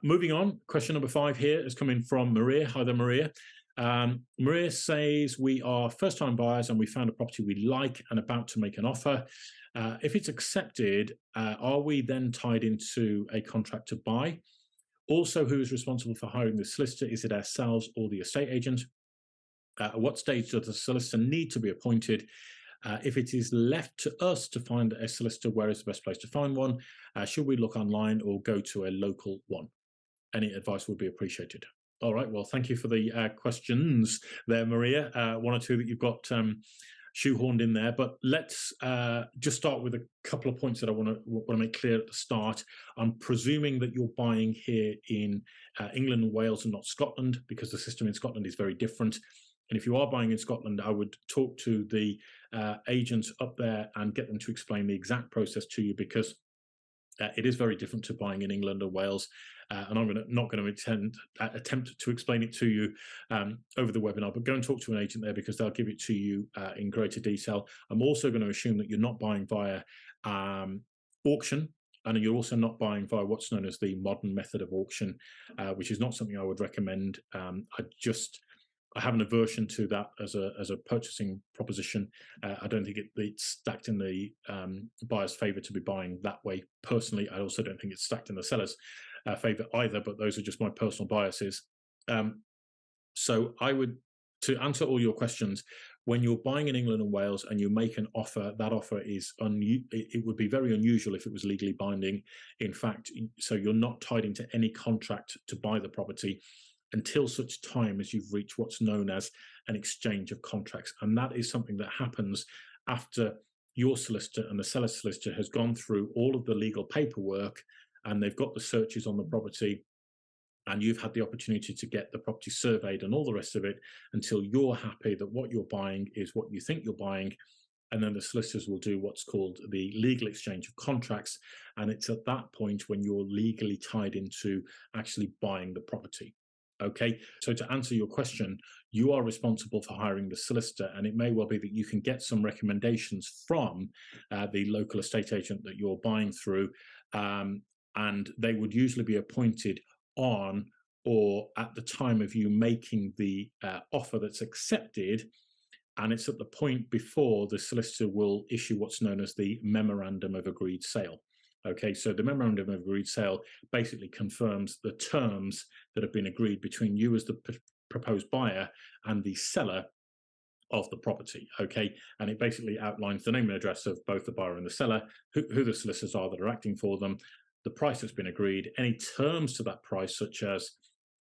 Moving on, question number 5 here is coming from Maria. Hi there, Maria. Maria says, we are first-time buyers and we found a property we like and about to make an offer. If it's accepted, are we then tied into a contract to buy? Also, who is responsible for hiring the solicitor? Is it ourselves or the estate agent? At what stage does the solicitor need to be appointed? If it is left to us to find a solicitor, where is the best place to find one? Should we look online or go to a local one? Any advice would be appreciated. All right, well, thank you for the questions there, Maria. One or two that you've got shoehorned in there, but let's just start with a couple of points that I want to make clear at the start. I'm presuming that you're buying here in England and Wales and not Scotland, because the system in Scotland is very different. And if you are buying in Scotland, I would talk to the agents up there and get them to explain the exact process to you, because it is very different to buying in England or Wales. And I'm not going to attempt to explain it to you over the webinar, but go and talk to an agent there, because they'll give it to you in greater detail. I'm also going to assume that you're not buying via auction, and you're also not buying via what's known as the modern method of auction, which is not something I would recommend. I have an aversion to that as a purchasing proposition. I don't think it's stacked in the buyer's favour to be buying that way. Personally, I also don't think it's stacked in the seller's favour either, but those are just my personal biases. So I would, to answer all your questions, when you're buying in England and Wales and you make an offer, that offer is it would be very unusual if it was legally binding. In fact, so you're not tied into any contract to buy the property until such time as you've reached what's known as an exchange of contracts. And that is something that happens after your solicitor and the seller's solicitor has gone through all of the legal paperwork, and they've got the searches on the property, and you've had the opportunity to get the property surveyed and all the rest of it, until you're happy that what you're buying is what you think you're buying. And then the solicitors will do what's called the legal exchange of contracts. And it's at that point when you're legally tied into actually buying the property. Okay, so to answer your question, you are responsible for hiring the solicitor, and it may well be that you can get some recommendations from the local estate agent that you're buying through, and they would usually be appointed on or at the time of you making the offer that's accepted, and it's at the point before the solicitor will issue what's known as the memorandum of agreed sale. Okay, so the memorandum of agreed sale basically confirms the terms that have been agreed between you as the proposed buyer and the seller of the property. Okay, and it basically outlines the name and address of both the buyer and the seller, who the solicitors are that are acting for them, the price that's been agreed, any terms to that price, such as,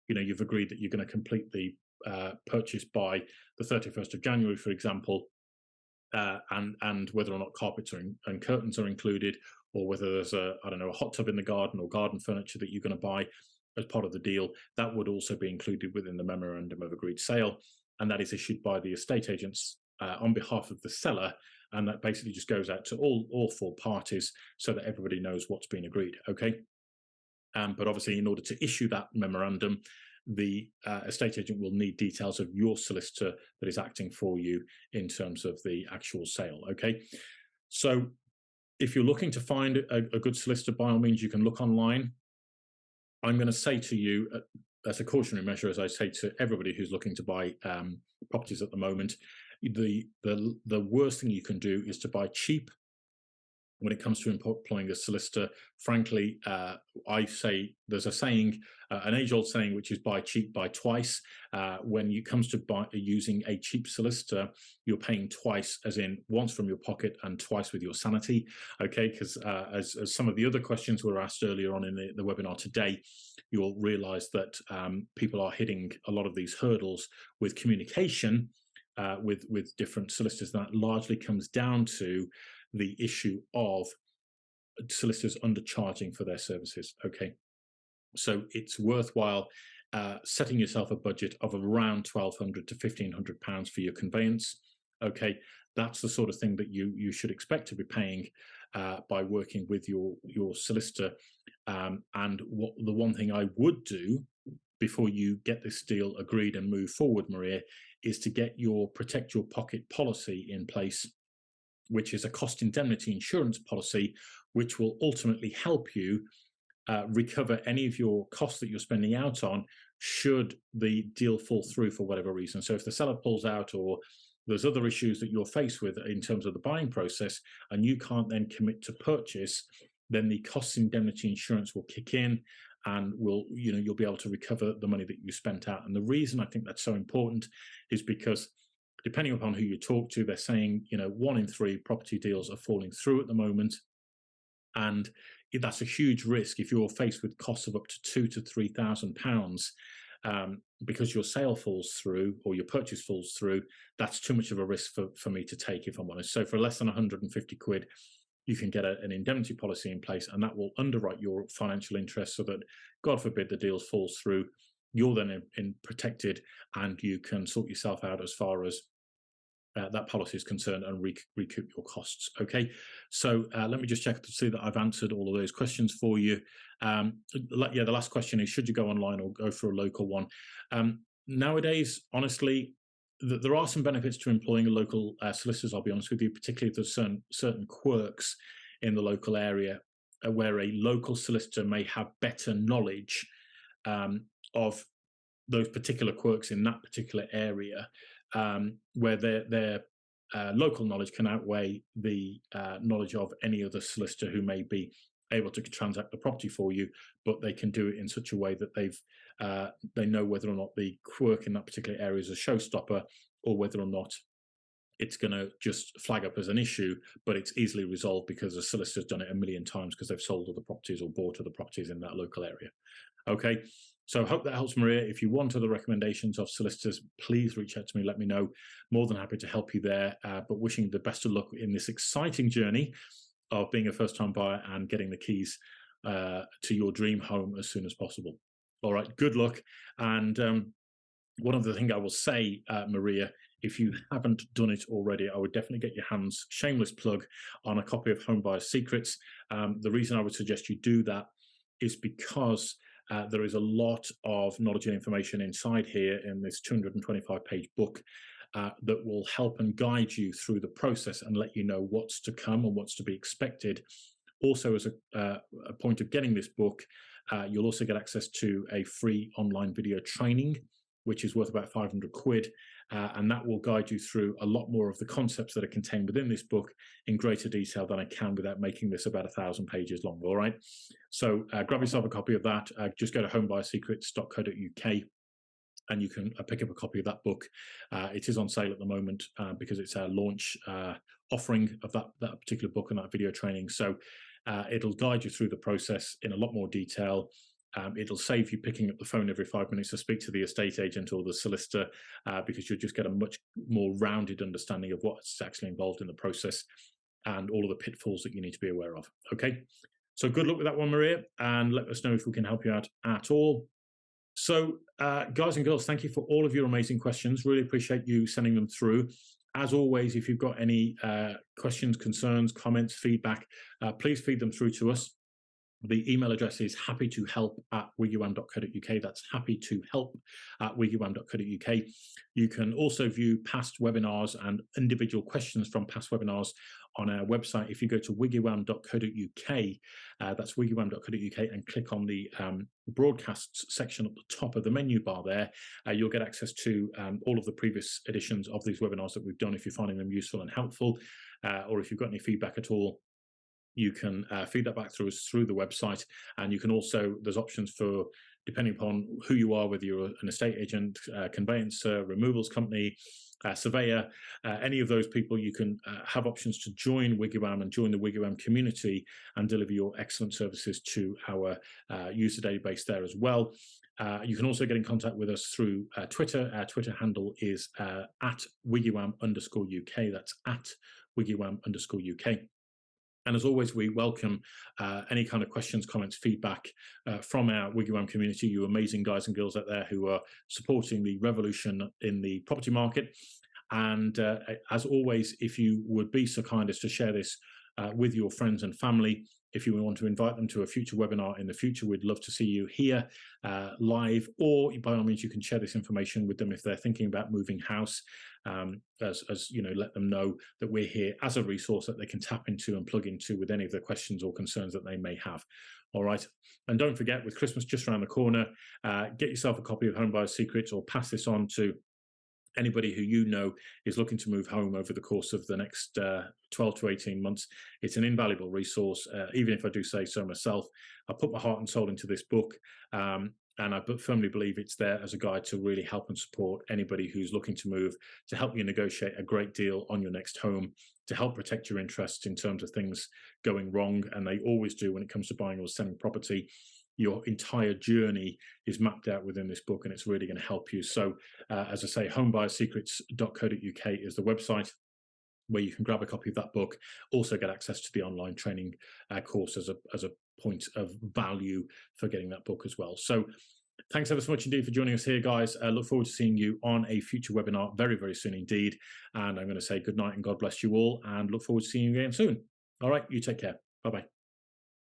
you know, you've agreed that you're going to complete the purchase by the 31st of January, for example, and whether or not carpets and curtains are included, or whether there's a hot tub in the garden or garden furniture that you're going to buy as part of the deal, that would also be included within the memorandum of agreed sale. And that is issued by the estate agents on behalf of the seller. And that basically just goes out to all four parties so that everybody knows what's been agreed. Okay. But obviously, in order to issue that memorandum, the estate agent will need details of your solicitor that is acting for you in terms of the actual sale. Okay. So if you're looking to find a good solicitor, by all means, you can look online. I'm going to say to you, as a cautionary measure, as I say to everybody who's looking to buy properties at the moment, the worst thing you can do is to buy cheap. When it comes to employing a solicitor, frankly, I say there's a saying, an age-old saying, which is buy cheap, buy twice. When it comes to using a cheap solicitor, you're paying twice, as in once from your pocket and twice with your sanity. Okay, because as some of the other questions were asked earlier on in the webinar today, you'll realise that people are hitting a lot of these hurdles with communication with different solicitors. That largely comes down to the issue of solicitors undercharging for their services. Okay, so it's worthwhile setting yourself a budget of around £1,200 to £1,500 for your conveyance. Okay, that's the sort of thing that you should expect to be paying by working with your solicitor. And the one thing I would do before you get this deal agreed and move forward, Maria, is to get your protect your pocket policy in place, which is a cost indemnity insurance policy, which will ultimately help you recover any of your costs that you're spending out on should the deal fall through for whatever reason. So if the seller pulls out, or there's other issues that you're faced with in terms of the buying process, and you can't then commit to purchase, then the cost indemnity insurance will kick in, and you'll be able to recover the money that you spent out. And the reason I think that's so important is because depending upon who you talk to, they're saying 1 in 3 property deals are falling through at the moment. And that's a huge risk if you're faced with costs of up to £2,000 to £3,000 because your sale falls through or your purchase falls through. That's too much of a risk for me to take, if I'm honest. So for less than 150 quid, you can get an indemnity policy in place, and that will underwrite your financial interests so that, God forbid, the deal falls through. You're then protected, and you can sort yourself out as far as that policy is concerned and recoup your costs. Okay, so let me just check to see that I've answered all of those questions for you. The last question is, should you go online or go for a local one? Nowadays, honestly, there are some benefits to employing a local solicitors, I'll be honest with you, particularly if there's certain quirks in the local area where a local solicitor may have better knowledge of those particular quirks in that particular area, where their local knowledge can outweigh the knowledge of any other solicitor who may be able to transact the property for you, but they can do it in such a way that they know whether or not the quirk in that particular area is a showstopper, or whether or not it's going to just flag up as an issue, but it's easily resolved because the solicitor's done it a million times because they've sold other properties or bought other properties in that local area. Okay, so I hope that helps, Maria. If you want other recommendations of solicitors, please reach out to me, let me know. More than happy to help you there, but wishing the best of luck in this exciting journey of being a first-time buyer and getting the keys to your dream home as soon as possible. All right, good luck. And one other thing I will say, Maria, if you haven't done it already, I would definitely get your hands, shameless plug, on a copy of Home Buyers Secrets. The reason I would suggest you do that is because there is a lot of knowledge and information inside here in this 225-page book that will help and guide you through the process and let you know what's to come and what's to be expected. Also, as a point of getting this book, you'll also get access to a free online video training, which is worth about 500 quid. And that will guide you through a lot more of the concepts that are contained within this book in greater detail than I can without making this about 1,000 pages long. All right. So grab yourself a copy of that. Just go to homebuyerssecrets.co.uk and you can pick up a copy of that book. It is on sale at the moment because it's our launch offering of that particular book and that video training. So it'll guide you through the process in a lot more detail. It'll save you picking up the phone every 5 minutes to speak to the estate agent or the solicitor, because you'll just get a much more rounded understanding of what's actually involved in the process and all of the pitfalls that you need to be aware of. Okay, so good luck with that one, Maria, and let us know if we can help you out at all. So guys and girls, thank you for all of your amazing questions. Really appreciate you sending them through. As always, if you've got any questions, concerns, comments, feedback, please feed them through to us. The email address is happytohelp@wiggywam.co.uk. That's happytohelp@wiggywam.co.uk. You can also view past webinars and individual questions from past webinars on our website. If you go to wiggywam.co.uk, that's wiggywam.co.uk, and click on the broadcasts section at the top of the menu bar there, you'll get access to all of the previous editions of these webinars that we've done if you're finding them useful and helpful, or if you've got any feedback at all. You can feed that back through us through the website, and you can also, there's options for, depending upon who you are, whether you're an estate agent, conveyancer, removals company, surveyor, any of those people, you can have options to join WiggyWam and join the WiggyWam community and deliver your excellent services to our user database there as well. You can also get in contact with us through Twitter. Our Twitter handle is at @WiggyWam_UK. That's at @WiggyWam_UK. And as always, we welcome any kind of questions, comments, feedback from our WiggyWam community, you amazing guys and girls out there who are supporting the revolution in the property market. And as always, if you would be so kind as to share this with your friends and family. If you want to invite them to a future webinar in the future, we'd love to see you here live, or by all means, you can share this information with them if they're thinking about moving house. As you know, let them know that we're here as a resource that they can tap into and plug into with any of the questions or concerns that they may have. All right. And don't forget, with Christmas just around the corner, get yourself a copy of Home Buyer's Secrets, or pass this on to anybody who you know is looking to move home over the course of the next 12 to 18 months. It's an invaluable resource. Even if I do say so myself, I put my heart and soul into this book, and I firmly believe it's there as a guide to really help and support anybody who's looking to move, to help you negotiate a great deal on your next home, to help protect your interests in terms of things going wrong, and they always do when it comes to buying or selling property. Your entire journey is mapped out within this book, and it's really going to help you. So as I say, homebuyerssecrets.co.uk is the website where you can grab a copy of that book, also get access to the online training course as a point of value for getting that book as well. So thanks ever so much indeed for joining us here, guys. I look forward to seeing you on a future webinar very, very soon indeed. And I'm going to say good night and God bless you all, and look forward to seeing you again soon. All right, you take care. Bye-bye.